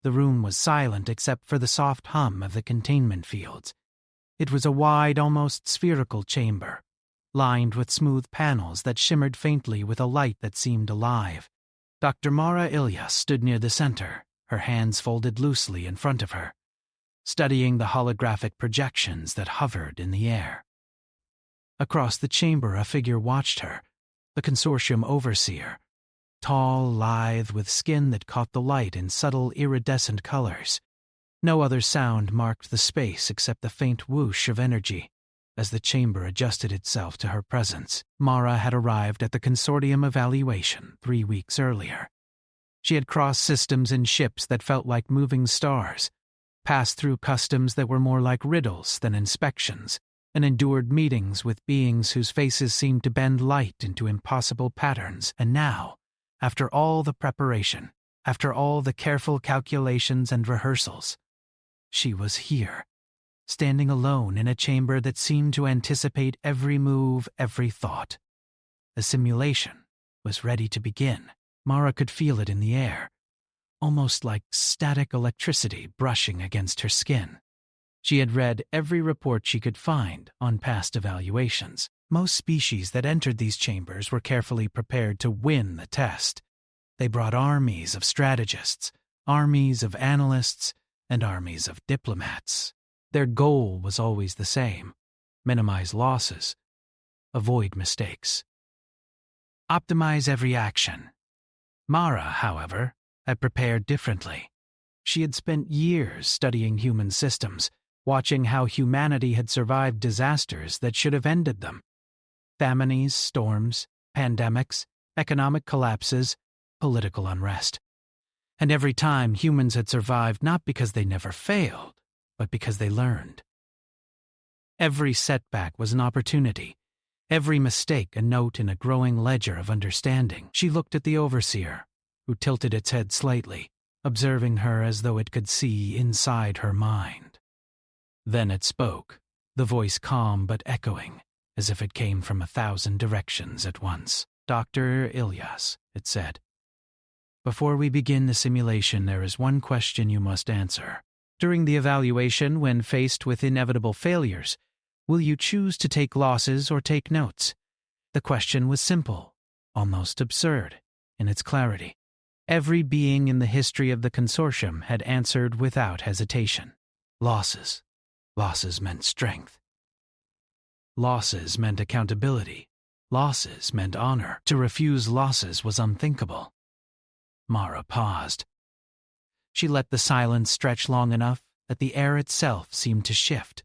The room was silent except for the soft hum of the containment fields. It was a wide, almost spherical chamber, lined with smooth panels that shimmered faintly with a light that seemed alive. Dr. Mara Ilyas stood near the center, her hands folded loosely in front of her, studying the holographic projections that hovered in the air. Across the chamber a figure watched her, the consortium overseer, tall, lithe, with skin that caught the light in subtle, iridescent colors. No other sound marked the space except the faint whoosh of energy. As the chamber adjusted itself to her presence, Mara had arrived at the consortium evaluation 3 weeks earlier. She had crossed systems in ships that felt like moving stars, passed through customs that were more like riddles than inspections, and endured meetings with beings whose faces seemed to bend light into impossible patterns. And now, after all the preparation, after all the careful calculations and rehearsals, she was here, standing alone in a chamber that seemed to anticipate every move, every thought. The simulation was ready to begin. Mara could feel it in the air, almost like static electricity brushing against her skin. She had read every report she could find on past evaluations. Most species that entered these chambers were carefully prepared to win the test. They brought armies of strategists, armies of analysts, and armies of diplomats. Their goal was always the same: minimize losses, avoid mistakes, optimize every action. Mara, however, had prepared differently. She had spent years studying human systems, watching how humanity had survived disasters that should have ended them. Famines, storms, pandemics, economic collapses, political unrest. And every time humans had survived not because they never failed, but because they learned. Every setback was an opportunity, every mistake a note in a growing ledger of understanding. She looked at the overseer, who tilted its head slightly, observing her as though it could see inside her mind. Then it spoke, the voice calm but echoing, as if it came from 1,000 directions at once. "Dr. Ilyas," it said, "before we begin the simulation, there is one question you must answer. During the evaluation, when faced with inevitable failures, will you choose to take losses or take notes?" The question was simple, almost absurd, in its clarity. Every being in the history of the consortium had answered without hesitation. Losses. Losses meant strength. Losses meant accountability. Losses meant honor. To refuse losses was unthinkable. Mara paused. She let the silence stretch long enough that the air itself seemed to shift.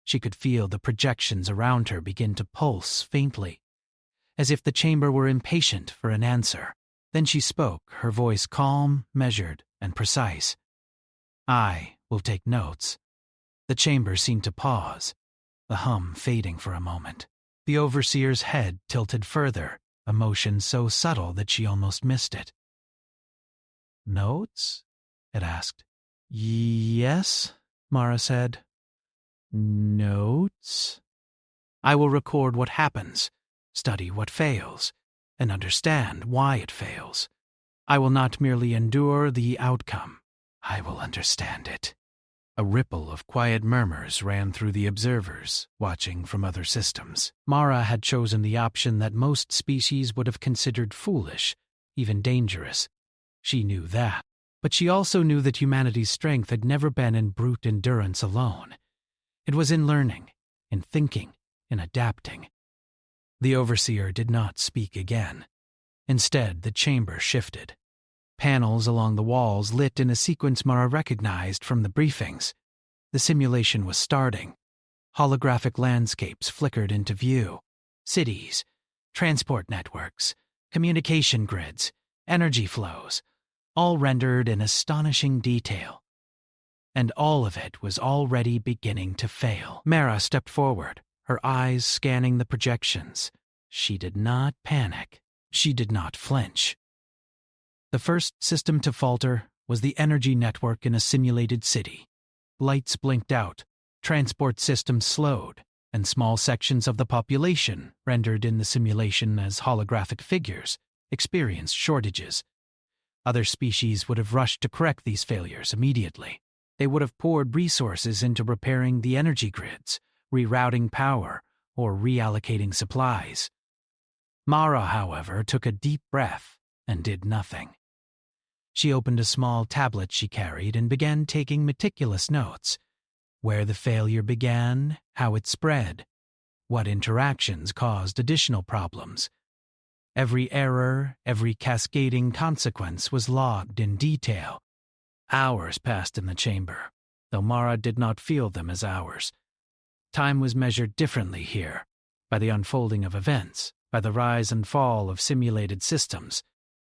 She could feel the projections around her begin to pulse faintly, as if the chamber were impatient for an answer. Then she spoke, her voice calm, measured, and precise. "I will take notes." The chamber seemed to pause, the hum fading for a moment. The overseer's head tilted further, a motion so subtle that she almost missed it. "Notes?" it asked. "Yes," Mara said. "Notes? I will record what happens, study what fails, and understand why it fails. I will not merely endure the outcome, I will understand it." A ripple of quiet murmurs ran through the observers, watching from other systems. Mara had chosen the option that most species would have considered foolish, even dangerous. She knew that. But she also knew that humanity's strength had never been in brute endurance alone. It was in learning, in thinking, in adapting. The overseer did not speak again. Instead, the chamber shifted. Panels along the walls lit in a sequence Mara recognized from the briefings. The simulation was starting. Holographic landscapes flickered into view. Cities, transport networks, communication grids, energy flows, all rendered in astonishing detail. And all of it was already beginning to fail. Mara stepped forward, her eyes scanning the projections. She did not panic. She did not flinch. The first system to falter was the energy network in a simulated city. Lights blinked out, transport systems slowed, and small sections of the population, rendered in the simulation as holographic figures, experienced shortages. Other species would have rushed to correct these failures immediately. They would have poured resources into repairing the energy grids, rerouting power, or reallocating supplies. Mara, however, took a deep breath and did nothing. She opened a small tablet she carried and began taking meticulous notes. Where the failure began, how it spread, what interactions caused additional problems. Every error, every cascading consequence was logged in detail. Hours passed in the chamber, though Mara did not feel them as hours. Time was measured differently here, by the unfolding of events, by the rise and fall of simulated systems.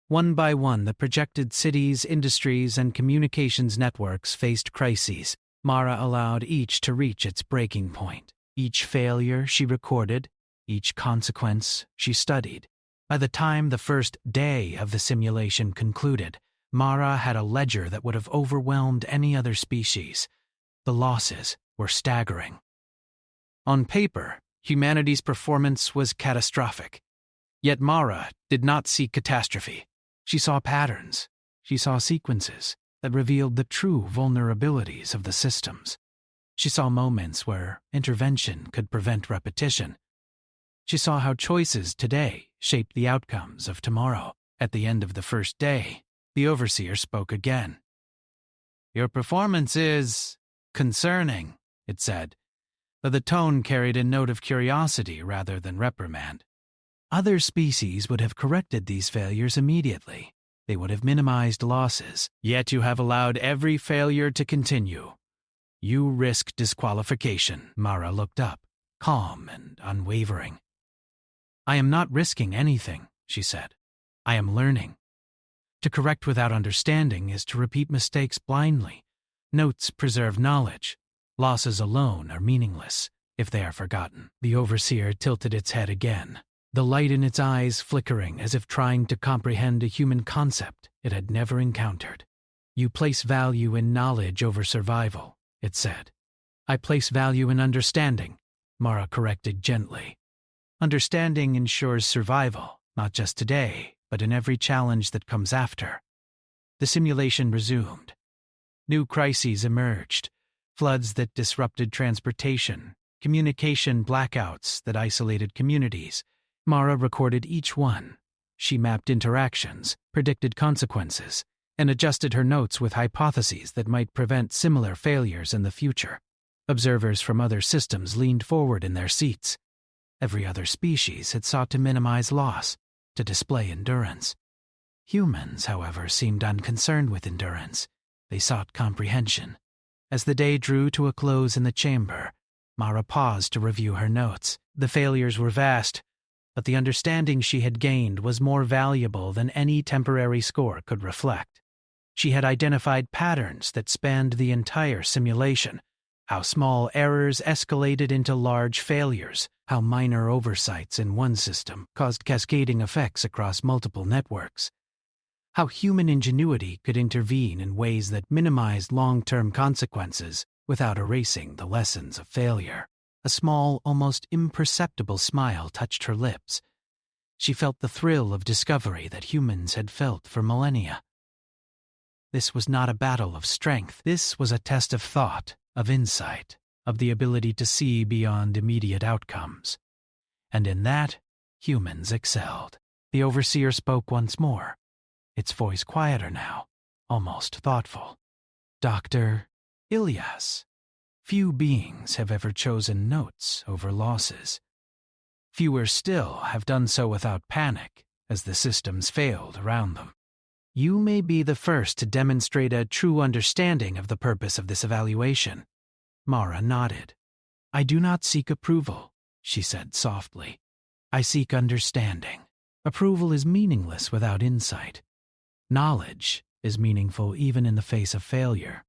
One by one, the projected cities, industries, and communications networks faced crises. Mara allowed each to reach its breaking point. Each failure she recorded, each consequence she studied. By the time the first day of the simulation concluded, Mara had a ledger that would have overwhelmed any other species. The losses were staggering. On paper, humanity's performance was catastrophic. Yet Mara did not see catastrophe. She saw patterns. She saw sequences that revealed the true vulnerabilities of the systems. She saw moments where intervention could prevent repetition. She saw how choices today shaped the outcomes of tomorrow. At the end of the first day, the overseer spoke again. "Your performance is concerning," it said, but the tone carried a note of curiosity rather than reprimand. Other species would have corrected these failures immediately. They would have minimized losses. Yet you have allowed every failure to continue. You risk disqualification. Mara looked up, calm and unwavering. "I am not risking anything," she said. "I am learning. To correct without understanding is to repeat mistakes blindly. Notes preserve knowledge. Losses alone are meaningless if they are forgotten." The overseer tilted its head again, the light in its eyes flickering as if trying to comprehend a human concept it had never encountered. "You place value in knowledge over survival," it said. "I place value in understanding," Mara corrected gently. "Understanding ensures survival, not just today, but in every challenge that comes after." The simulation resumed. New crises emerged, floods that disrupted transportation, communication blackouts that isolated communities. Mara recorded each one. She mapped interactions, predicted consequences, and adjusted her notes with hypotheses that might prevent similar failures in the future. Observers from other systems leaned forward in their seats. Every other species had sought to minimize loss, to display endurance. Humans, however, seemed unconcerned with endurance. They sought comprehension. As the day drew to a close in the chamber, Mara paused to review her notes. The failures were vast, but the understanding she had gained was more valuable than any temporary score could reflect. She had identified patterns that spanned the entire simulation, how small errors escalated into large failures, how minor oversights in one system caused cascading effects across multiple networks, how human ingenuity could intervene in ways that minimized long-term consequences without erasing the lessons of failure. A small, almost imperceptible smile touched her lips. She felt the thrill of discovery that humans had felt for millennia. This was not a battle of strength. This was a test of thought, of insight, of the ability to see beyond immediate outcomes. And in that, humans excelled. The overseer spoke once more, its voice quieter now, almost thoughtful. "Dr. Ilyas, few beings have ever chosen notes over losses. Fewer still have done so without panic as the systems failed around them. You may be the first to demonstrate a true understanding of the purpose of this evaluation." Mara nodded. "I do not seek approval," she said softly. "I seek understanding. Approval is meaningless without insight. Knowledge is meaningful even in the face of failure."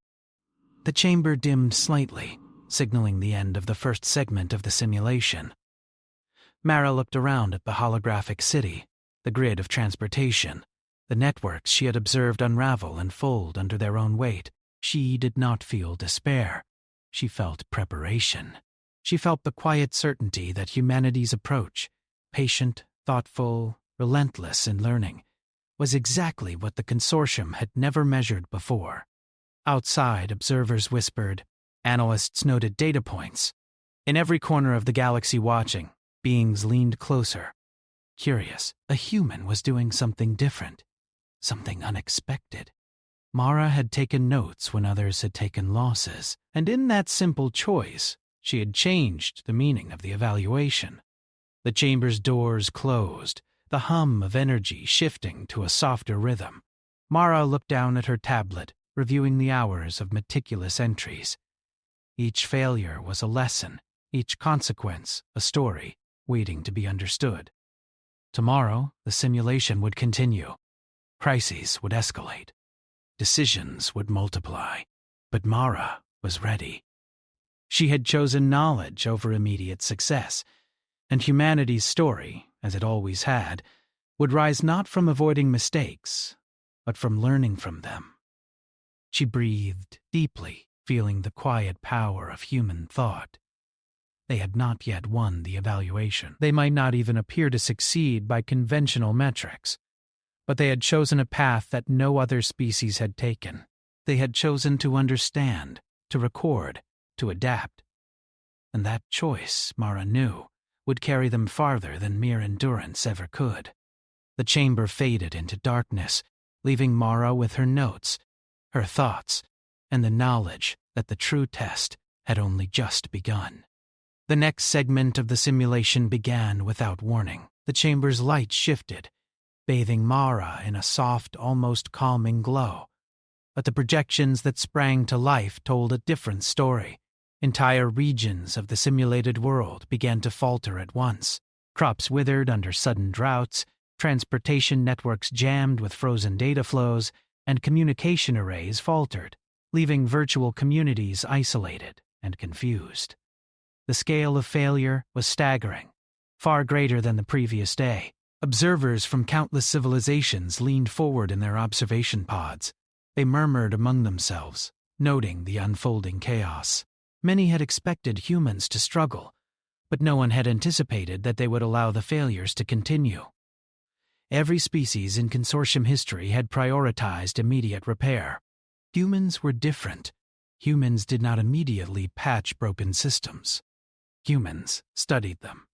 The chamber dimmed slightly, signaling the end of the first segment of the simulation. Mara looked around at the holographic city, the grid of transportation, the networks she had observed unravel and fold under their own weight. She did not feel despair. She felt preparation. She felt the quiet certainty that humanity's approach, patient, thoughtful, relentless in learning, was exactly what the consortium had never measured before. Outside, observers whispered, analysts noted data points. In every corner of the galaxy watching, beings leaned closer. Curious, a human was doing something different, something unexpected. Mara had taken notes when others had taken losses, and in that simple choice, she had changed the meaning of the evaluation. The chamber's doors closed, the hum of energy shifting to a softer rhythm. Mara looked down at her tablet, reviewing the hours of meticulous entries. Each failure was a lesson, each consequence a story, waiting to be understood. Tomorrow, the simulation would continue. Crises would escalate. Decisions would multiply. But Mara was ready. She had chosen knowledge over immediate success, and humanity's story, as it always had, would rise not from avoiding mistakes, but from learning from them. She breathed deeply, feeling the quiet power of human thought. They had not yet won the evaluation. They might not even appear to succeed by conventional metrics, but they had chosen a path that no other species had taken. They had chosen to understand, to record, to adapt. And that choice, Mara knew, would carry them farther than mere endurance ever could. The chamber faded into darkness, leaving Mara with her notes, her thoughts, and the knowledge that the true test had only just begun. The next segment of the simulation began without warning. The chamber's light shifted, bathing Mara in a soft, almost calming glow. But the projections that sprang to life told a different story. Entire regions of the simulated world began to falter at once. Crops withered under sudden droughts, transportation networks jammed with frozen data flows, and communication arrays faltered, leaving virtual communities isolated and confused. The scale of failure was staggering, far greater than the previous day. Observers from countless civilizations leaned forward in their observation pods. They murmured among themselves, noting the unfolding chaos. Many had expected humans to struggle, but no one had anticipated that they would allow the failures to continue. Every species in consortium history had prioritized immediate repair. Humans were different. Humans did not immediately patch broken systems. Humans studied them.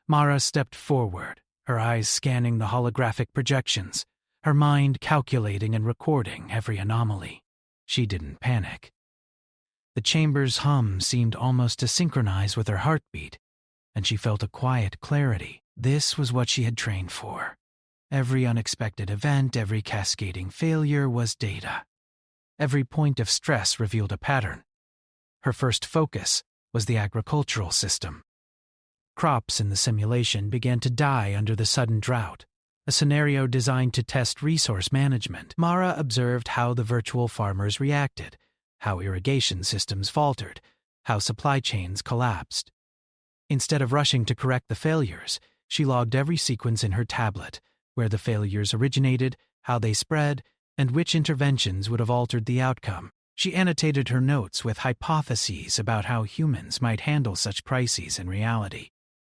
Mara stepped forward, her eyes scanning the holographic projections, her mind calculating and recording every anomaly. She didn't panic. The chamber's hum seemed almost to synchronize with her heartbeat, and she felt a quiet clarity. This was what she had trained for. Every unexpected event, every cascading failure was data. Every point of stress revealed a pattern. Her first focus was the agricultural system. Crops in the simulation began to die under the sudden drought, a scenario designed to test resource management. Mara observed how the virtual farmers reacted, how irrigation systems faltered, how supply chains collapsed. Instead of rushing to correct the failures, she logged every sequence in her tablet, where the failures originated, how they spread, and which interventions would have altered the outcome. She annotated her notes with hypotheses about how humans might handle such crises in reality.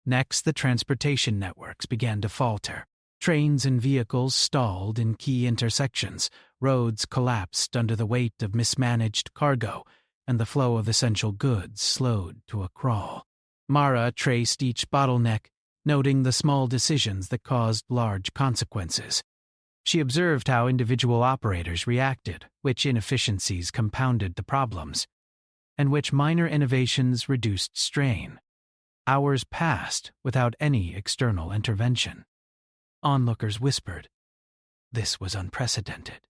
Next, the transportation networks began to falter. Trains and vehicles stalled in key intersections, roads collapsed under the weight of mismanaged cargo, and the flow of essential goods slowed to a crawl. Mara traced each bottleneck, noting the small decisions that caused large consequences. She observed how individual operators reacted, which inefficiencies compounded the problems, and which minor innovations reduced strain. Hours passed without any external intervention. Onlookers whispered. This was unprecedented.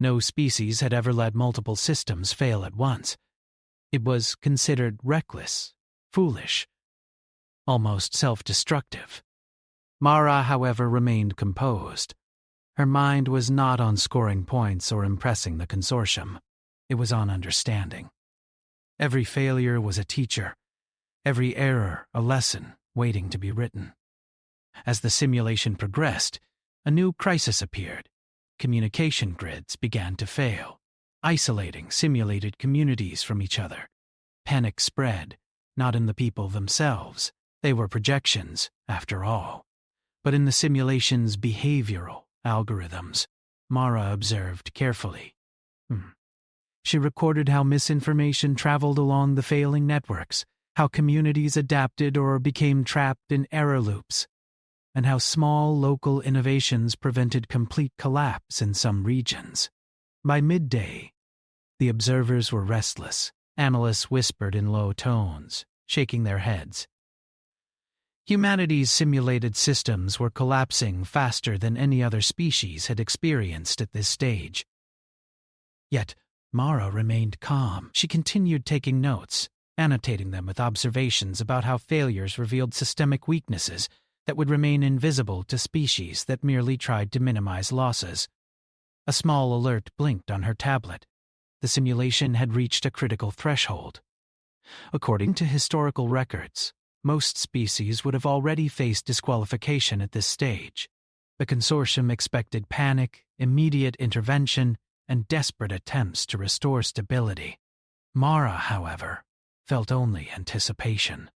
No species had ever let multiple systems fail at once. It was considered reckless, foolish, almost self-destructive. Mara, however, remained composed. Her mind was not on scoring points or impressing the consortium. It was on understanding. Every failure was a teacher, every error a lesson waiting to be written. As the simulation progressed, a new crisis appeared. Communication grids began to fail, isolating simulated communities from each other. Panic spread, not in the people themselves. They were projections, after all, but in the simulation's behavioral, Algorithms, Mara observed carefully. She recorded how misinformation traveled along the failing networks, how communities adapted or became trapped in error loops, and how small local innovations prevented complete collapse in some regions. By midday, the observers were restless. Analysts whispered in low tones, shaking their heads. Humanity's simulated systems were collapsing faster than any other species had experienced at this stage. Yet, Mara remained calm. She continued taking notes, annotating them with observations about how failures revealed systemic weaknesses that would remain invisible to species that merely tried to minimize losses. A small alert blinked on her tablet. The simulation had reached a critical threshold. According to historical records, most species would have already faced disqualification at this stage. The consortium expected panic, immediate intervention, and desperate attempts to restore stability. Mara, however, felt only anticipation.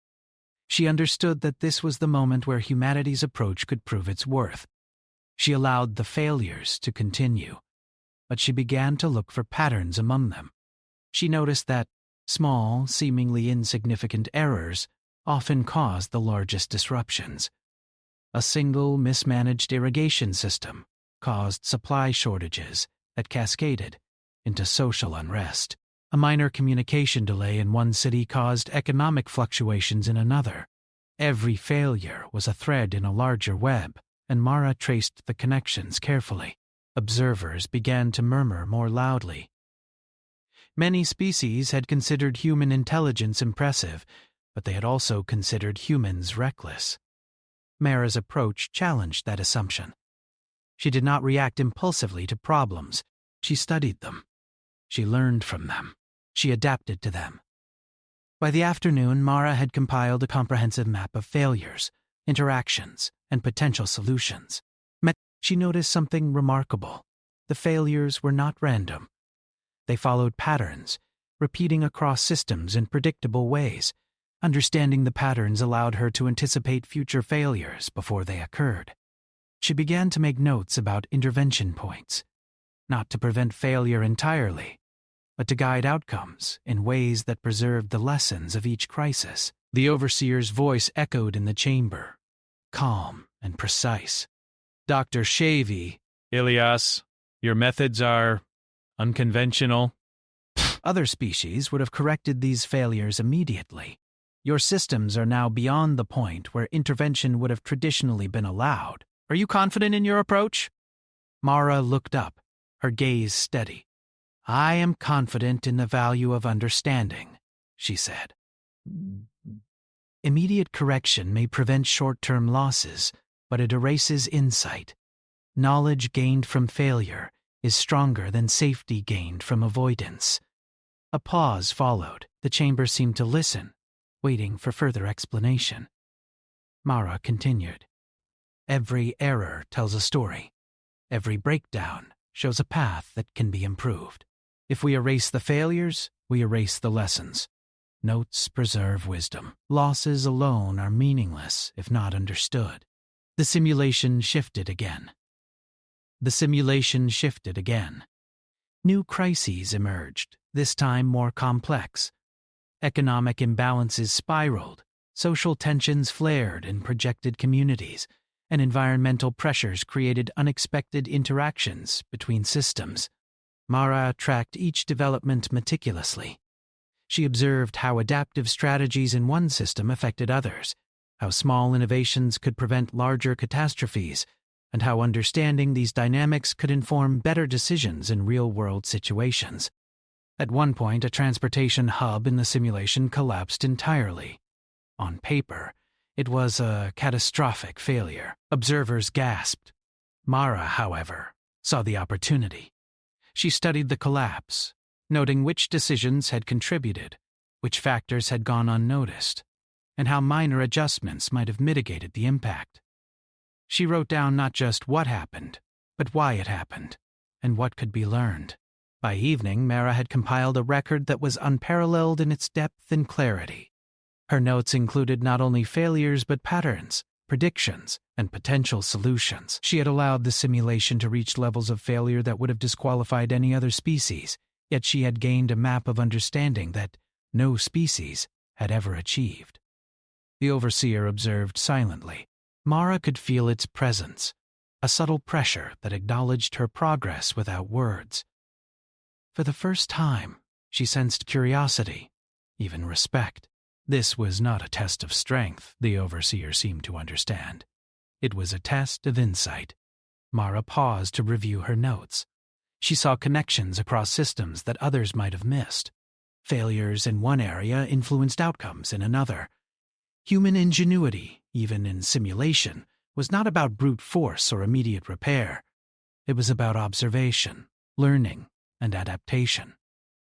She understood that this was the moment where humanity's approach could prove its worth. She allowed the failures to continue, but she began to look for patterns among them. She noticed that small, seemingly insignificant errors often caused the largest disruptions. A single mismanaged irrigation system caused supply shortages that cascaded into social unrest. A minor communication delay in one city caused economic fluctuations in another. Every failure was a thread in a larger web, and Mara traced the connections carefully. Observers began to murmur more loudly. Many species had considered human intelligence impressive, but they had also considered humans reckless. Mara's approach challenged that assumption. She did not react impulsively to problems. She studied them. She learned from them. She adapted to them. By the afternoon, Mara had compiled a comprehensive map of failures, interactions, and potential solutions. She noticed something remarkable. The failures were not random. They followed patterns, repeating across systems in predictable ways. Understanding the patterns allowed her to anticipate future failures before they occurred. She began to make notes about intervention points, not to prevent failure entirely, but to guide outcomes in ways that preserved the lessons of each crisis. The overseer's voice echoed in the chamber, calm and precise. Dr. Scifi, Ilias, your methods are unconventional. Other species would have corrected these failures immediately. Your systems are now beyond the point where intervention would have traditionally been allowed. Are you confident in your approach? Mara looked up, her gaze steady. I am confident in the value of understanding, she said. Immediate correction may prevent short-term losses, but it erases insight. Knowledge gained from failure is stronger than safety gained from avoidance. A pause followed. The chamber seemed to listen, waiting for further explanation. Mara continued. Every error tells a story. Every breakdown shows a path that can be improved. If we erase the failures, we erase the lessons. Notes preserve wisdom. Losses alone are meaningless if not understood. The simulation shifted again. New crises emerged, this time more complex. Economic imbalances spiraled, social tensions flared in projected communities, and environmental pressures created unexpected interactions between systems. Mara tracked each development meticulously. She observed how adaptive strategies in one system affected others, how small innovations could prevent larger catastrophes, and how understanding these dynamics could inform better decisions in real-world situations. At one point, a transportation hub in the simulation collapsed entirely. On paper, it was a catastrophic failure. Observers gasped. Mara, however, saw the opportunity. She studied the collapse, noting which decisions had contributed, which factors had gone unnoticed, and how minor adjustments might have mitigated the impact. She wrote down not just what happened, but why it happened, and what could be learned. By evening, Mara had compiled a record that was unparalleled in its depth and clarity. Her notes included not only failures but patterns predictions, and potential solutions. She had allowed the simulation to reach levels of failure that would have disqualified any other species, yet she had gained a map of understanding that no species had ever achieved. The overseer observed silently. Mara could feel its presence, a subtle pressure that acknowledged her progress without words. For the first time, she sensed curiosity, even respect. This was not a test of strength, the overseer seemed to understand. It was a test of insight. Mara paused to review her notes. She saw connections across systems that others might have missed. Failures in one area influenced outcomes in another. Human ingenuity, even in simulation, was not about brute force or immediate repair. It was about observation, learning, and adaptation.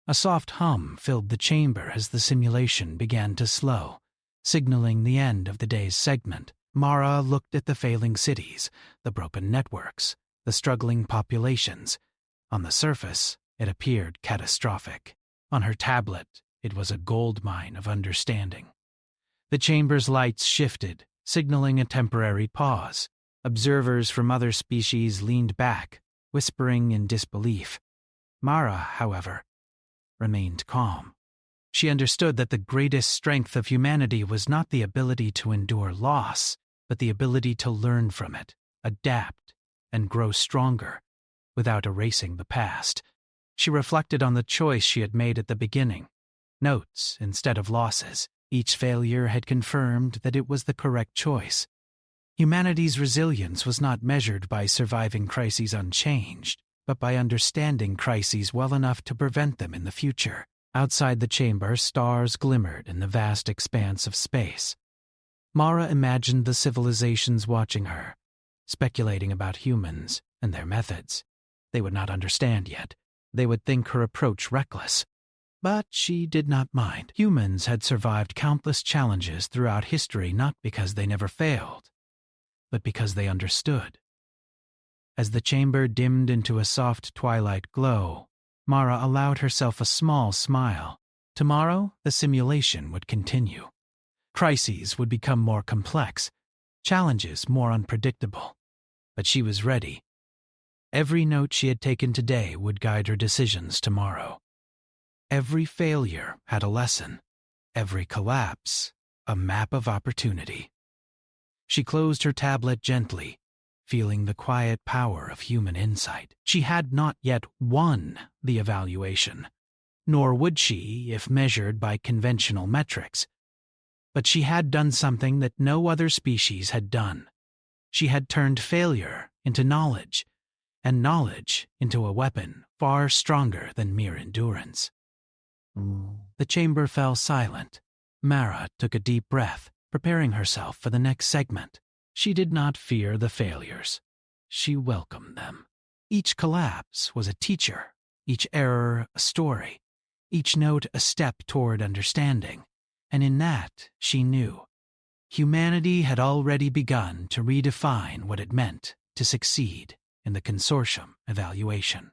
A soft hum filled the chamber as the simulation began to slow, signaling the end of the day's segment. Mara looked at the failing cities, the broken networks, the struggling populations. On the surface, it appeared catastrophic. On her tablet, it was a goldmine of understanding. The chamber's lights shifted, signaling a temporary pause. Observers from other species leaned back, whispering in disbelief. Mara, however, remained calm. She understood that the greatest strength of humanity was not the ability to endure loss, but the ability to learn from it, adapt, and grow stronger, without erasing the past. She reflected on the choice she had made at the beginning. Notes instead of losses. Each failure had confirmed that it was the correct choice. Humanity's resilience was not measured by surviving crises unchanged, but by understanding crises well enough to prevent them in the future. Outside the chamber, stars glimmered in the vast expanse of space. Mara imagined the civilizations watching her, speculating about humans and their methods. They would not understand yet. They would think her approach reckless. But she did not mind. Humans had survived countless challenges throughout history not because they never failed, but because they understood. As the chamber dimmed into a soft twilight glow, Mara allowed herself a small smile. Tomorrow, the simulation would continue. Crises would become more complex, challenges more unpredictable. But she was ready. Every note she had taken today would guide her decisions tomorrow. Every failure had a lesson. Every collapse, a map of opportunity. She closed her tablet gently, feeling the quiet power of human insight. She had not yet won the evaluation, nor would she if measured by conventional metrics. But she had done something that no other species had done. She had turned failure into knowledge, and knowledge into a weapon far stronger than mere endurance. The chamber fell silent. Mara took a deep breath, preparing herself for the next segment. She did not fear the failures. She welcomed them. Each collapse was a teacher, each error a story, each note a step toward understanding. And in that, she knew, humanity had already begun to redefine what it meant to succeed in the consortium evaluation.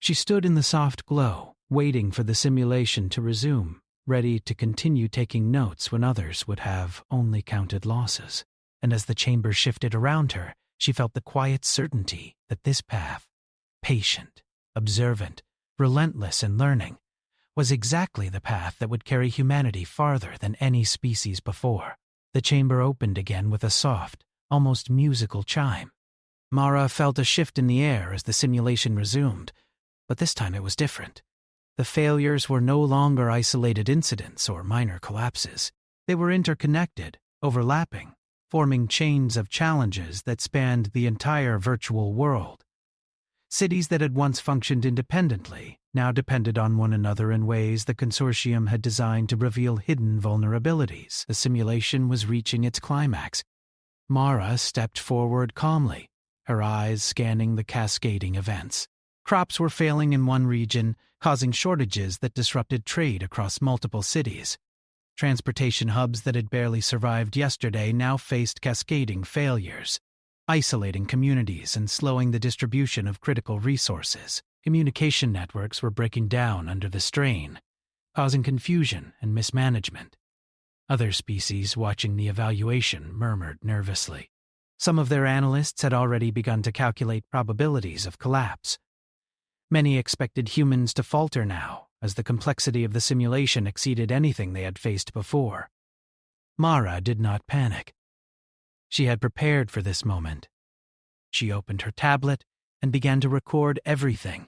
She stood in the soft glow, waiting for the simulation to resume, ready to continue taking notes when others would have only counted losses. And as the chamber shifted around her, she felt the quiet certainty that this path, patient, observant, relentless in learning, was exactly the path that would carry humanity farther than any species before. The chamber opened again with a soft, almost musical chime. Mara felt a shift in the air as the simulation resumed, but this time it was different. The failures were no longer isolated incidents or minor collapses. They were interconnected, overlapping, forming chains of challenges that spanned the entire virtual world. Cities that had once functioned independently now depended on one another in ways the consortium had designed to reveal hidden vulnerabilities. The simulation was reaching its climax. Mara stepped forward calmly, her eyes scanning the cascading events. Crops were failing in one region, causing shortages that disrupted trade across multiple cities. Transportation hubs that had barely survived yesterday now faced cascading failures, isolating communities and slowing the distribution of critical resources. Communication networks were breaking down under the strain, causing confusion and mismanagement. Other species watching the evaluation murmured nervously. Some of their analysts had already begun to calculate probabilities of collapse. Many expected humans to falter now, as the complexity of the simulation exceeded anything they had faced before. Mara did not panic. She had prepared for this moment. She opened her tablet and began to record everything.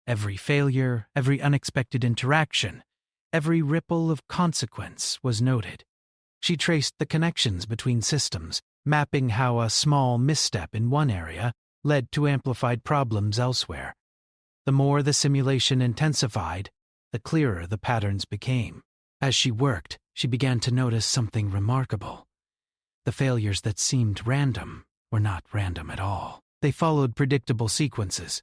Every failure, every unexpected interaction, every ripple of consequence was noted. She traced the connections between systems, mapping how a small misstep in one area led to amplified problems elsewhere. The more the simulation intensified, the clearer the patterns became. As she worked, she began to notice something remarkable. The failures that seemed random were not random at all. They followed predictable sequences.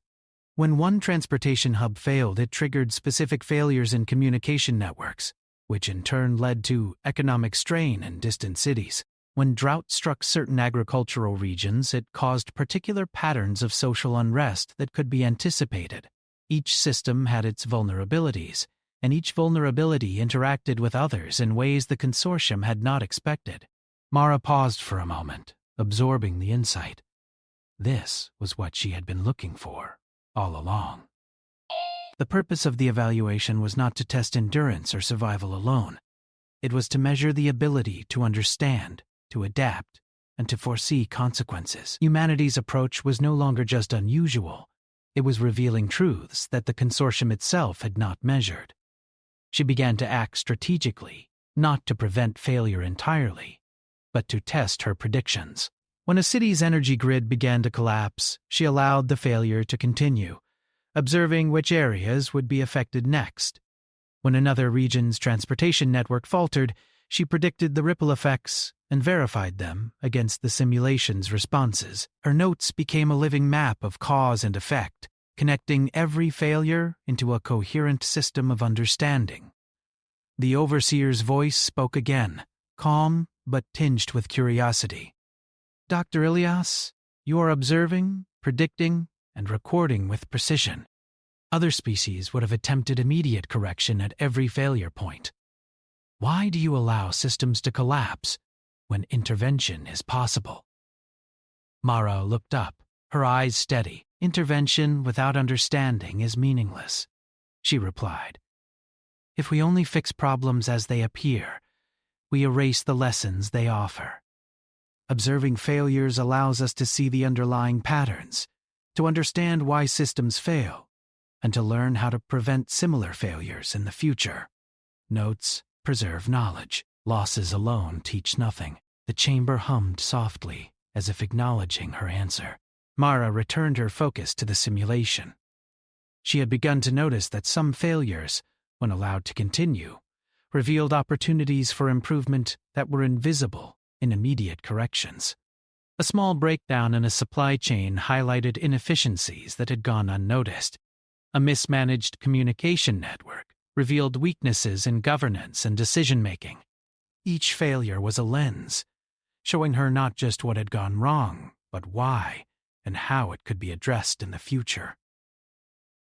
When one transportation hub failed, it triggered specific failures in communication networks, which in turn led to economic strain in distant cities. When drought struck certain agricultural regions, it caused particular patterns of social unrest that could be anticipated. Each system had its vulnerabilities, and each vulnerability interacted with others in ways the consortium had not expected. Mara paused for a moment, absorbing the insight. This was what she had been looking for all along. The purpose of the evaluation was not to test endurance or survival alone. It was to measure the ability to understand, to adapt, and to foresee consequences. Humanity's approach was no longer just unusual. It was revealing truths that the consortium itself had not measured. She began to act strategically, not to prevent failure entirely, but to test her predictions. When a city's energy grid began to collapse, she allowed the failure to continue, observing which areas would be affected next. When another region's transportation network faltered, she predicted the ripple effects and verified them against the simulation's responses. Her notes became a living map of cause and effect, connecting every failure into a coherent system of understanding. The overseer's voice spoke again, calm but tinged with curiosity. Dr. Ilias, you are observing, predicting, and recording with precision. Other species would have attempted immediate correction at every failure point. Why do you allow systems to collapse when intervention is possible? Mara looked up, her eyes steady. Intervention without understanding is meaningless, she replied. If we only fix problems as they appear, we erase the lessons they offer. Observing failures allows us to see the underlying patterns, to understand why systems fail, and to learn how to prevent similar failures in the future. Notes preserve knowledge. Losses alone teach nothing. The chamber hummed softly, as if acknowledging her answer. Mara returned her focus to the simulation. She had begun to notice that some failures, when allowed to continue, revealed opportunities for improvement that were invisible in immediate corrections. A small breakdown in a supply chain highlighted inefficiencies that had gone unnoticed. A mismanaged communication network revealed weaknesses in governance and decision-making. Each failure was a lens, showing her not just what had gone wrong, but why and how it could be addressed in the future.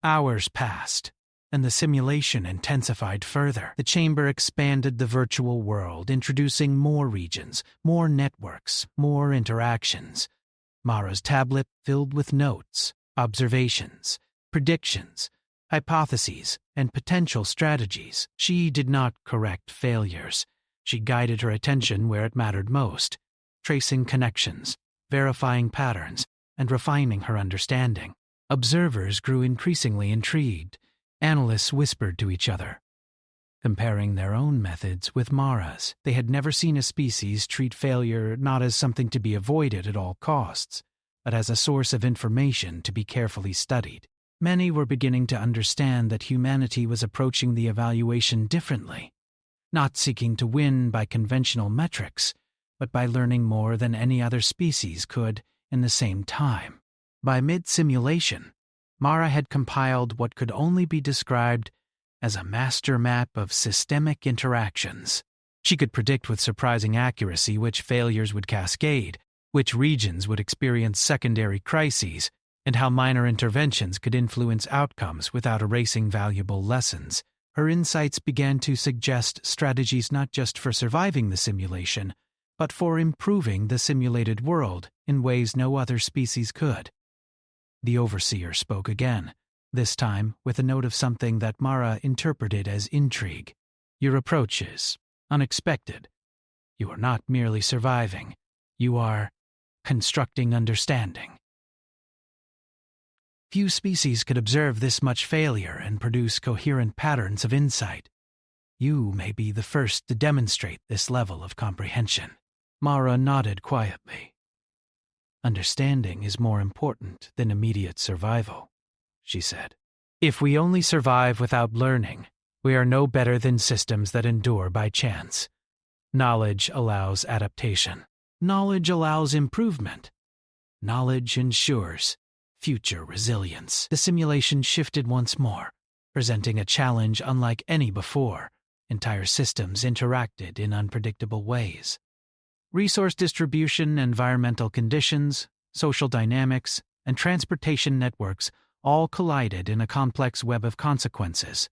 Hours passed, and the simulation intensified further. The chamber expanded the virtual world, introducing more regions, more networks, more interactions. Mara's tablet filled with notes, observations, predictions, hypotheses, and potential strategies. She did not correct failures. She guided her attention where it mattered most, tracing connections, verifying patterns, and refining her understanding. Observers grew increasingly intrigued. Analysts whispered to each other, comparing their own methods with Mara's. They had never seen a species treat failure not as something to be avoided at all costs, but as a source of information to be carefully studied. Many were beginning to understand that humanity was approaching the evaluation differently, not seeking to win by conventional metrics, but by learning more than any other species could in the same time. By mid-simulation, Mara had compiled what could only be described as a master map of systemic interactions. She could predict with surprising accuracy which failures would cascade, which regions would experience secondary crises, and how minor interventions could influence outcomes without erasing valuable lessons. Her insights began to suggest strategies not just for surviving the simulation, but for improving the simulated world in ways no other species could. The overseer spoke again, this time with a note of something that Mara interpreted as intrigue. Your approach is unexpected. You are not merely surviving. You are constructing understanding. Few species could observe this much failure and produce coherent patterns of insight. You may be the first to demonstrate this level of comprehension. Mara nodded quietly. Understanding is more important than immediate survival, she said. If we only survive without learning, we are no better than systems that endure by chance. Knowledge allows adaptation. Knowledge allows improvement. Knowledge ensures future resilience. The simulation shifted once more, presenting a challenge unlike any before. Entire systems interacted in unpredictable ways. Resource distribution, environmental conditions, social dynamics, and transportation networks all collided in a complex web of consequences.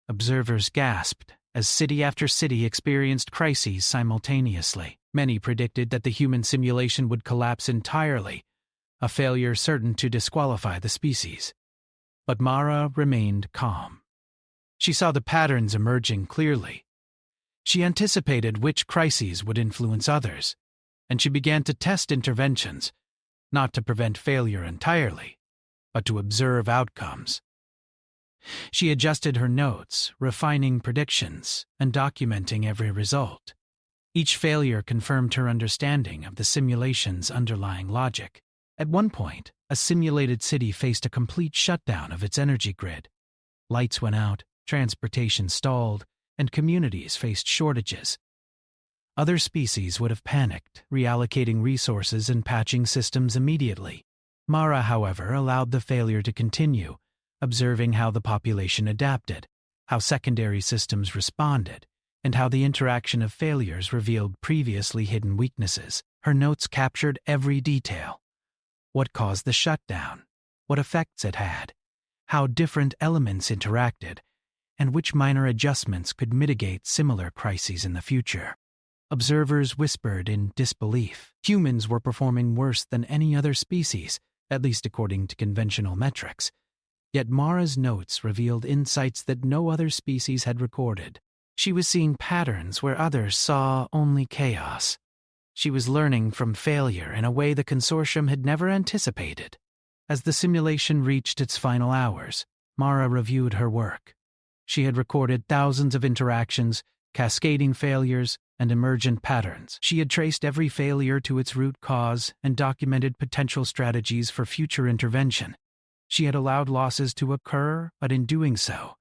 Observers gasped as city after city experienced crises simultaneously. Many predicted that the human simulation would collapse entirely, a failure certain to disqualify the species. But Mara remained calm. She saw the patterns emerging clearly. She anticipated which crises would influence others, and she began to test interventions, not to prevent failure entirely, but to observe outcomes. She adjusted her notes, refining predictions, and documenting every result. Each failure confirmed her understanding of the simulation's underlying logic. At one point, a simulated city faced a complete shutdown of its energy grid. Lights went out, transportation stalled, and communities faced shortages. Other species would have panicked, reallocating resources and patching systems immediately. Mara, however, allowed the failure to continue, observing how the population adapted, how secondary systems responded, and how the interaction of failures revealed previously hidden weaknesses. Her notes captured every detail. What caused the shutdown, what effects it had, how different elements interacted, and which minor adjustments could mitigate similar crises in the future. Observers whispered in disbelief. Humans were performing worse than any other species, at least according to conventional metrics. Yet Mara's notes revealed insights that no other species had recorded. She was seeing patterns where others saw only chaos. She was learning from failure in a way the consortium had never anticipated. As the simulation reached its final hours, Mara reviewed her work. She had recorded thousands of interactions, cascading failures, and emergent patterns. She had traced every failure to its root cause and documented potential strategies for future intervention. She had allowed losses to occur, but in doing so,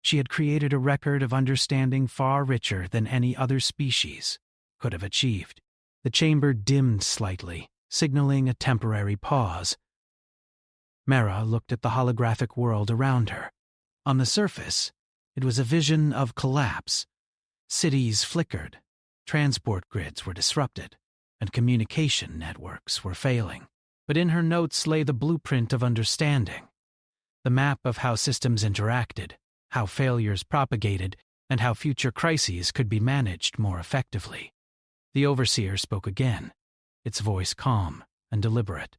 she had created a record of understanding far richer than any other species could have achieved. The chamber dimmed slightly, signaling a temporary pause. Mara looked at the holographic world around her. On the surface, it was a vision of collapse. Cities flickered, transport grids were disrupted, and communication networks were failing. But in her notes lay the blueprint of understanding, the map of how systems interacted, how failures propagated, and how future crises could be managed more effectively. The overseer spoke again, its voice calm and deliberate.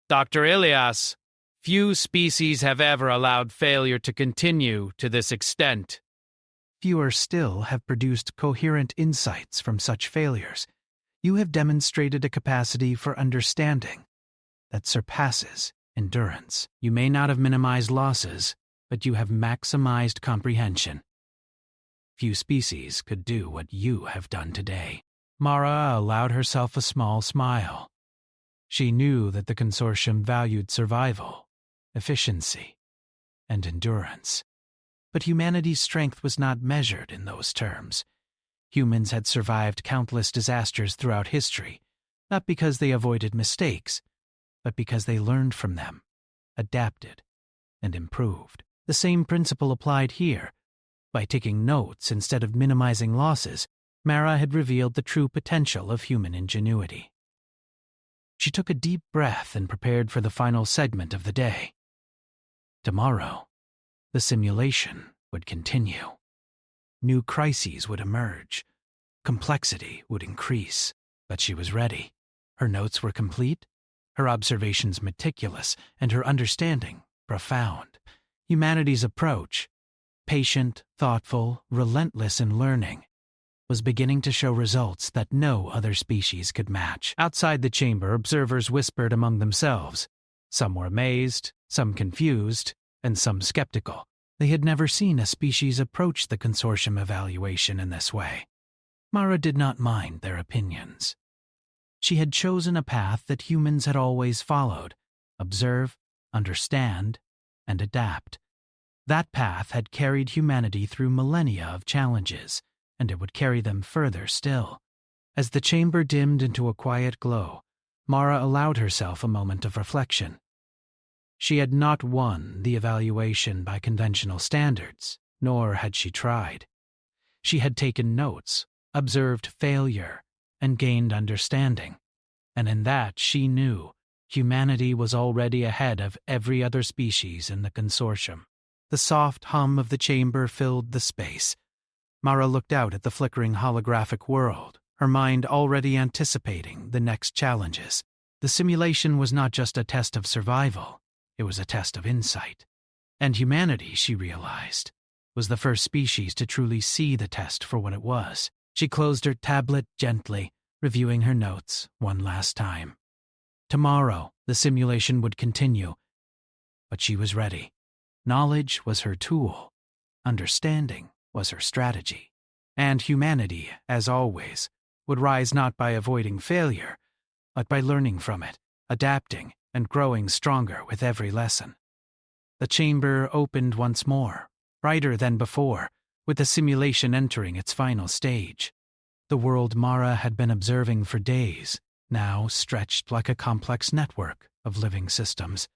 Dr. Ilias, few species have ever allowed failure to continue to this extent. Fewer still have produced coherent insights from such failures. You have demonstrated a capacity for understanding that surpasses endurance. You may not have minimized losses, but you have maximized comprehension. Few species could do what you have done today. Mara allowed herself a small smile. She knew that the consortium valued survival, efficiency, and endurance. But humanity's strength was not measured in those terms. Humans had survived countless disasters throughout history, not because they avoided mistakes, but because they learned from them, adapted, and improved. The same principle applied here. By taking notes instead of minimizing losses, Mara had revealed the true potential of human ingenuity. She took a deep breath and prepared for the final segment of the day. Tomorrow, the simulation would continue. New crises would emerge. Complexity would increase, but she was ready. Her notes were complete, her observations meticulous, and her understanding profound. Humanity's approach, patient, thoughtful, relentless in learning, was beginning to show results that no other species could match. Outside the chamber, observers whispered among themselves. Some were amazed, some confused, and some skeptical. They had never seen a species approach the consortium evaluation in this way. Mara did not mind their opinions. She had chosen a path that humans had always followed: observe, understand, and adapt. That path had carried humanity through millennia of challenges, and it would carry them further still. As the chamber dimmed into a quiet glow, Mara allowed herself a moment of reflection. She had not won the evaluation by conventional standards, nor had she tried. She had taken notes, observed failure, and gained understanding, and in that she knew humanity was already ahead of every other species in the consortium. The soft hum of the chamber filled the space. Mara looked out at the flickering holographic world, her mind already anticipating the next challenges. The simulation was not just a test of survival, it was a test of insight. And humanity, she realized, was the first species to truly see the test for what it was. She closed her tablet gently, reviewing her notes one last time. Tomorrow, the simulation would continue, but she was ready. Knowledge was her tool. Understanding was her strategy. And humanity, as always, would rise not by avoiding failure, but by learning from it, adapting, and growing stronger with every lesson. The chamber opened once more, brighter than before, with the simulation entering its final stage. The world Mara had been observing for days now stretched like a complex network of living systems,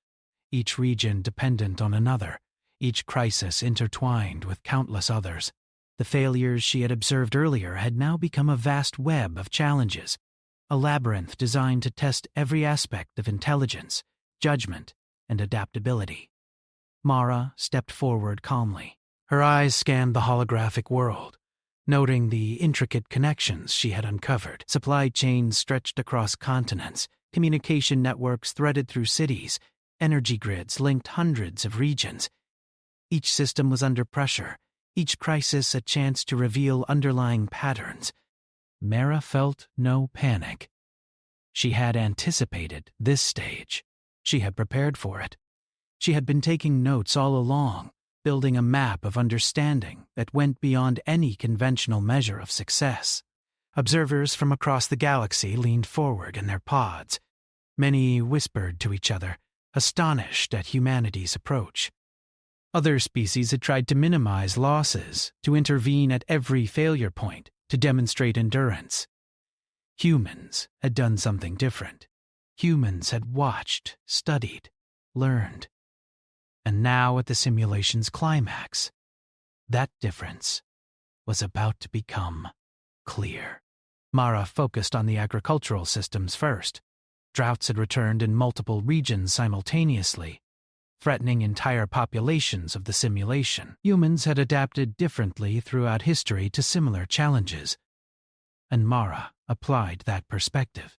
each region dependent on another, each crisis intertwined with countless others. The failures she had observed earlier had now become a vast web of challenges, a labyrinth designed to test every aspect of intelligence, judgment, and adaptability. Mara stepped forward calmly. Her eyes scanned the holographic world, noting the intricate connections she had uncovered. Supply chains stretched across continents, communication networks threaded through cities, energy grids linked hundreds of regions. Each system was under pressure, each crisis a chance to reveal underlying patterns. Mara felt no panic. She had anticipated this stage. She had prepared for it. She had been taking notes all along, building a map of understanding that went beyond any conventional measure of success. Observers from across the galaxy leaned forward in their pods. Many whispered to each other, astonished at humanity's approach. Other species had tried to minimize losses, to intervene at every failure point, to demonstrate endurance. Humans had done something different. Humans had watched, studied, learned. And now at the simulation's climax, that difference was about to become clear. Mara focused on the agricultural systems first. Droughts had returned in multiple regions simultaneously, threatening entire populations of the simulation. Humans had adapted differently throughout history to similar challenges, and Mara applied that perspective.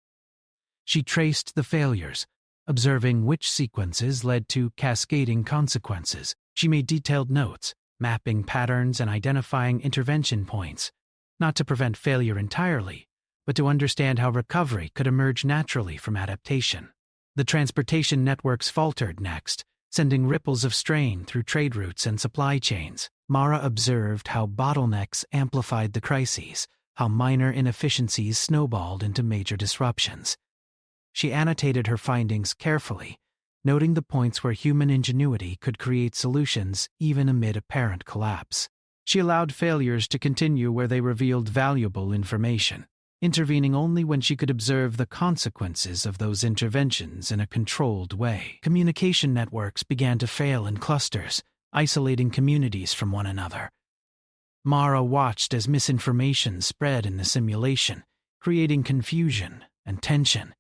She traced the failures, observing which sequences led to cascading consequences. She made detailed notes, mapping patterns and identifying intervention points, not to prevent failure entirely, but to understand how recovery could emerge naturally from adaptation. The transportation networks faltered next, sending ripples of strain through trade routes and supply chains. Mara observed how bottlenecks amplified the crises, how minor inefficiencies snowballed into major disruptions. She annotated her findings carefully, noting the points where human ingenuity could create solutions even amid apparent collapse. She allowed failures to continue where they revealed valuable information, intervening only when she could observe the consequences of those interventions in a controlled way. Communication networks began to fail in clusters, isolating communities from one another. Mara watched as misinformation spread in the simulation, creating confusion and tension.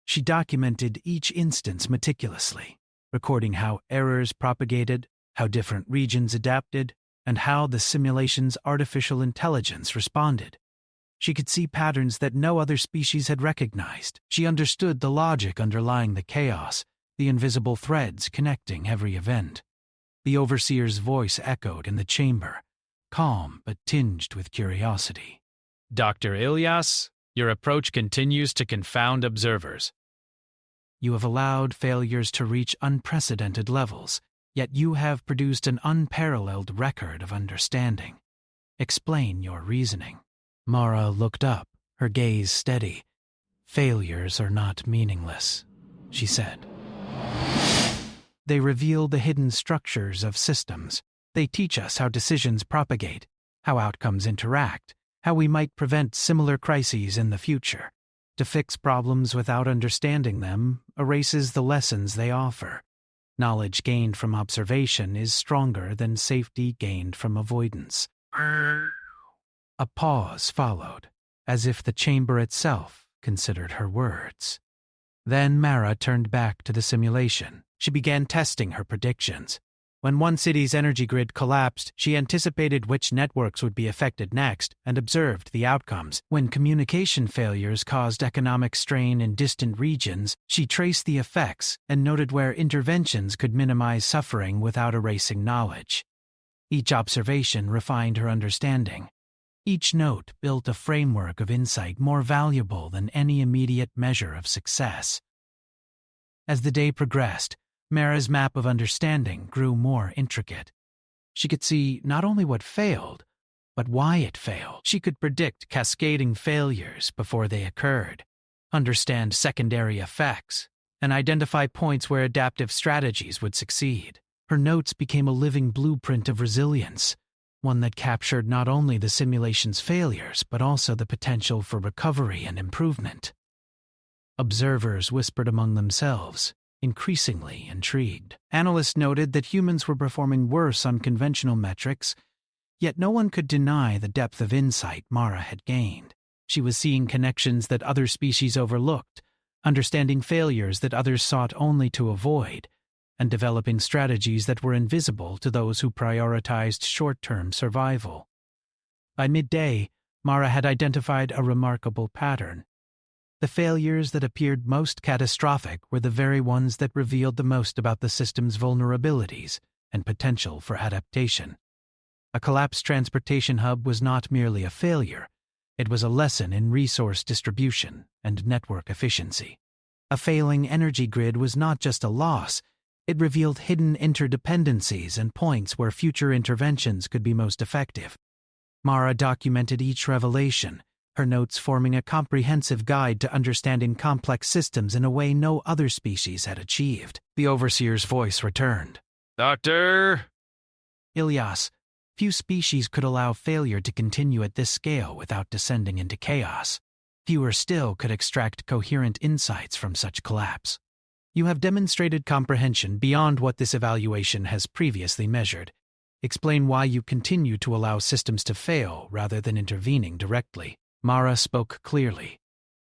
She documented each instance meticulously, recording how errors propagated, how different regions adapted, and how the simulation's artificial intelligence responded. She could see patterns that no other species had recognized. She understood the logic underlying the chaos, the invisible threads connecting every event. The overseer's voice echoed in the chamber, calm but tinged with curiosity. Dr. Ilyas, your approach continues to confound observers. You have allowed failures to reach unprecedented levels, yet you have produced an unparalleled record of understanding. Explain your reasoning. Mara looked up, her gaze steady. Failures are not meaningless, she said. They reveal the hidden structures of systems. They teach us how decisions propagate, how outcomes interact, how we might prevent similar crises in the future. To fix problems without understanding them erases the lessons they offer. Knowledge gained from observation is stronger than safety gained from avoidance. A pause followed, as if the chamber itself considered her words. Then Mara turned back to the simulation. She began testing her predictions. When one city's energy grid collapsed, she anticipated which networks would be affected next and observed the outcomes. When communication failures caused economic strain in distant regions, she traced the effects and noted where interventions could minimize suffering without erasing knowledge. Each observation refined her understanding. Each note built a framework of insight more valuable than any immediate measure of success. As the day progressed, Mara's map of understanding grew more intricate. She could see not only what failed, but why it failed. She could predict cascading failures before they occurred, understand secondary effects, and identify points where adaptive strategies would succeed. Her notes became a living blueprint of resilience, one that captured not only the simulation's failures, but also the potential for recovery and improvement. Observers whispered among themselves, increasingly intrigued. Analysts noted that humans were performing worse on conventional metrics, yet no one could deny the depth of insight Mara had gained. She was seeing connections that other species overlooked, understanding failures that others sought only to avoid, and developing strategies that were invisible to those who prioritized short-term survival. By midday, Mara had identified a remarkable pattern. The failures that appeared most catastrophic were the very ones that revealed the most about the system's vulnerabilities and potential for adaptation. A collapsed transportation hub was not merely a failure, it was a lesson in resource distribution and network efficiency. A failing energy grid was not just a loss, it revealed hidden interdependencies and points where future interventions could be most effective. Mara documented each revelation, her notes forming a comprehensive guide to understanding complex systems in a way no other species had achieved. The overseer's voice returned. Doctor? Ilyas, few species could allow failure to continue at this scale without descending into chaos. Fewer still could extract coherent insights from such collapse. You have demonstrated comprehension beyond what this evaluation has previously measured. Explain why you continue to allow systems to fail rather than intervening directly. Mara spoke clearly.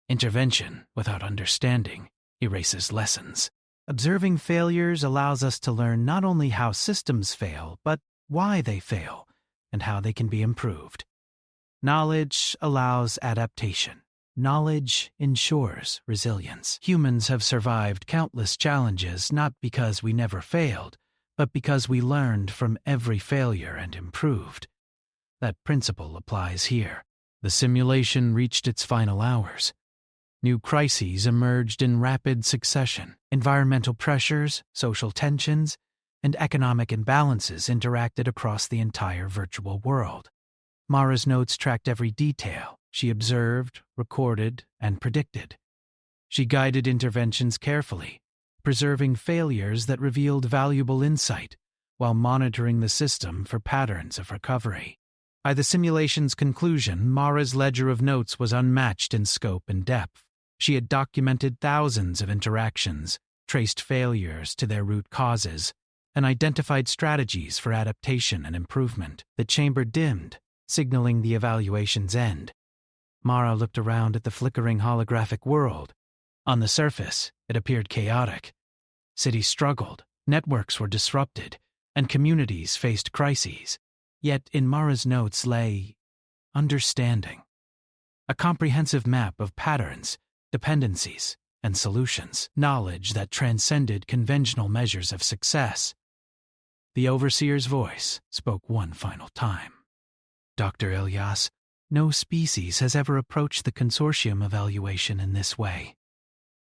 Intervention without understanding erases lessons. Observing failures allows us to learn not only how systems fail, but why they fail and how they can be improved. Knowledge allows adaptation. Knowledge ensures resilience. Humans have survived countless challenges not because we never failed, but because we learned from every failure and improved. That principle applies here. The simulation reached its final hours. New crises emerged in rapid succession. Environmental pressures, social tensions, and economic imbalances interacted across the entire virtual world. Mara's notes tracked every detail. She observed, recorded, and predicted. She guided interventions carefully, preserving failures that revealed valuable insight, while monitoring the system for patterns of recovery. By the simulation's conclusion, Mara's ledger of notes was unmatched in scope and depth. She had documented thousands of interactions, traced failures to their root causes, and identified strategies for adaptation and improvement. The chamber dimmed, signaling the evaluation's end. Mara looked around at the flickering holographic world. On the surface, it appeared chaotic. Cities struggled, networks were disrupted, and communities faced crises. Yet in Mara's notes lay understanding, a comprehensive map of patterns, dependencies, and solutions, knowledge that transcended conventional measures of success. The overseer's voice spoke one final time. Dr. Ilyas, no species has ever approached the consortium evaluation in this way.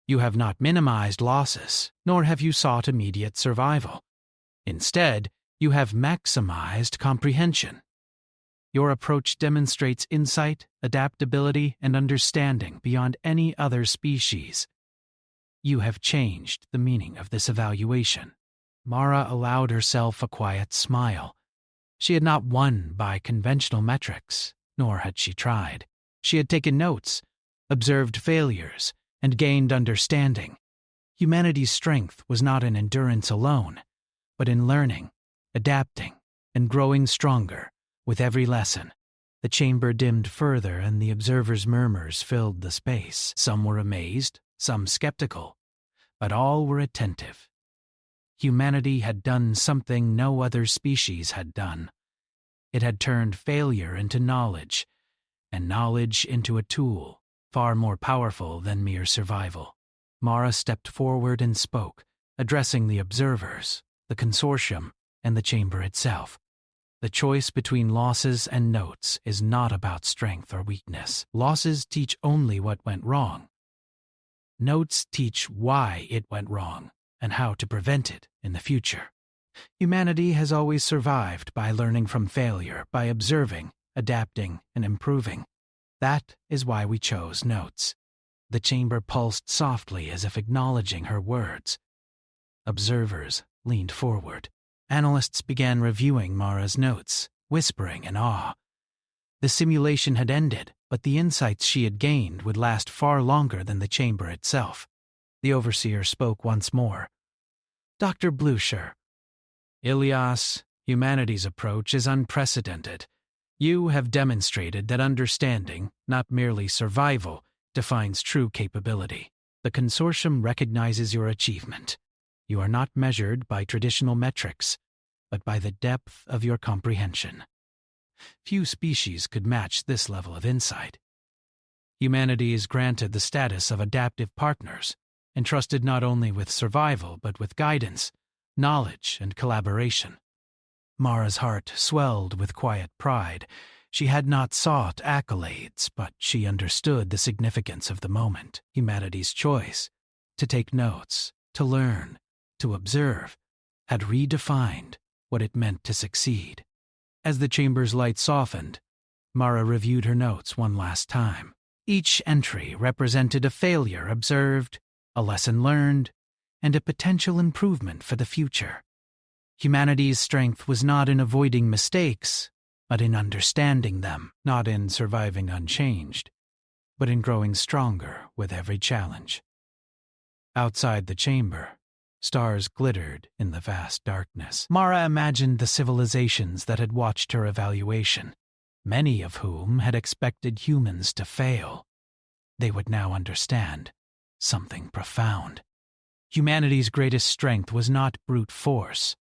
You have not minimized losses, nor have you sought immediate survival. Instead, you have maximized comprehension. Your approach demonstrates insight, adaptability, and understanding beyond any other species. You have changed the meaning of this evaluation. Mara allowed herself a quiet smile. She had not won by conventional metrics, nor had she tried. She had taken notes, observed failures, and gained understanding. Humanity's strength was not in endurance alone, but in learning, adapting, and growing stronger with every lesson. The chamber dimmed further, and the observers' murmurs filled the space. Some were amazed, some skeptical, but all were attentive. Humanity had done something no other species had done. It had turned failure into knowledge, and knowledge into a tool far more powerful than mere survival. Mara stepped forward and spoke, addressing the observers, the consortium, and the chamber itself. The choice between losses and notes is not about strength or weakness. Losses teach only what went wrong. Notes teach why it went wrong and how to prevent it in the future. Humanity has always survived by learning from failure, by observing, adapting, and improving. That is why we chose notes. The chamber pulsed softly as if acknowledging her words. Observers leaned forward. Analysts began reviewing Mara's notes, whispering in awe. The simulation had ended, but the insights she had gained would last far longer than the chamber itself. The overseer spoke once more. Dr. Blucher. Ilyas, humanity's approach is unprecedented. You have demonstrated that understanding, not merely survival, defines true capability. The consortium recognizes your achievement. You are not measured by traditional metrics, but by the depth of your comprehension. Few species could match this level of insight. Humanity is granted the status of adaptive partners, entrusted not only with survival but with guidance, knowledge, and collaboration. Mara's heart swelled with quiet pride. She had not sought accolades, but she understood the significance of the moment. Humanity's choice, to take notes, to learn, to observe, had redefined what it meant to succeed. As the chamber's light softened, Mara reviewed her notes one last time. Each entry represented a failure observed, a lesson learned, and a potential improvement for the future. Humanity's strength was not in avoiding mistakes, but in understanding them, not in surviving unchanged, but in growing stronger with every challenge. Outside the chamber, stars glittered in the vast darkness. Mara imagined the civilizations that had watched her evaluation, many of whom had expected humans to fail. They would now understand something profound. Humanity's greatest strength was not brute force,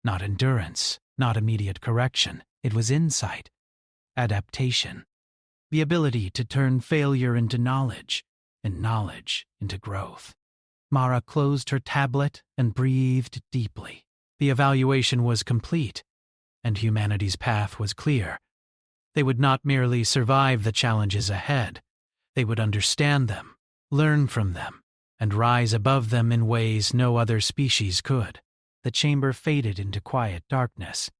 not endurance, not immediate correction. It was insight, adaptation, the ability to turn failure into knowledge, and knowledge into growth. Mara closed her tablet and breathed deeply. The evaluation was complete, and humanity's path was clear. They would not merely survive the challenges ahead. They would understand them, learn from them, and rise above them in ways no other species could. The chamber faded into quiet darkness,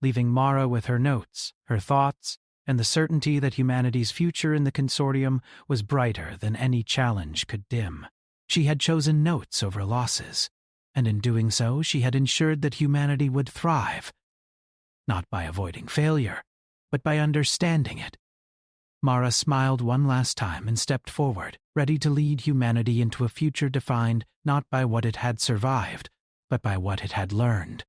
leaving Mara with her notes, her thoughts, and the certainty that humanity's future in the consortium was brighter than any challenge could dim. She had chosen notes over losses, and in doing so she had ensured that humanity would thrive, not by avoiding failure, but by understanding it. Mara smiled one last time and stepped forward, ready to lead humanity into a future defined not by what it had survived, but by what it had learned.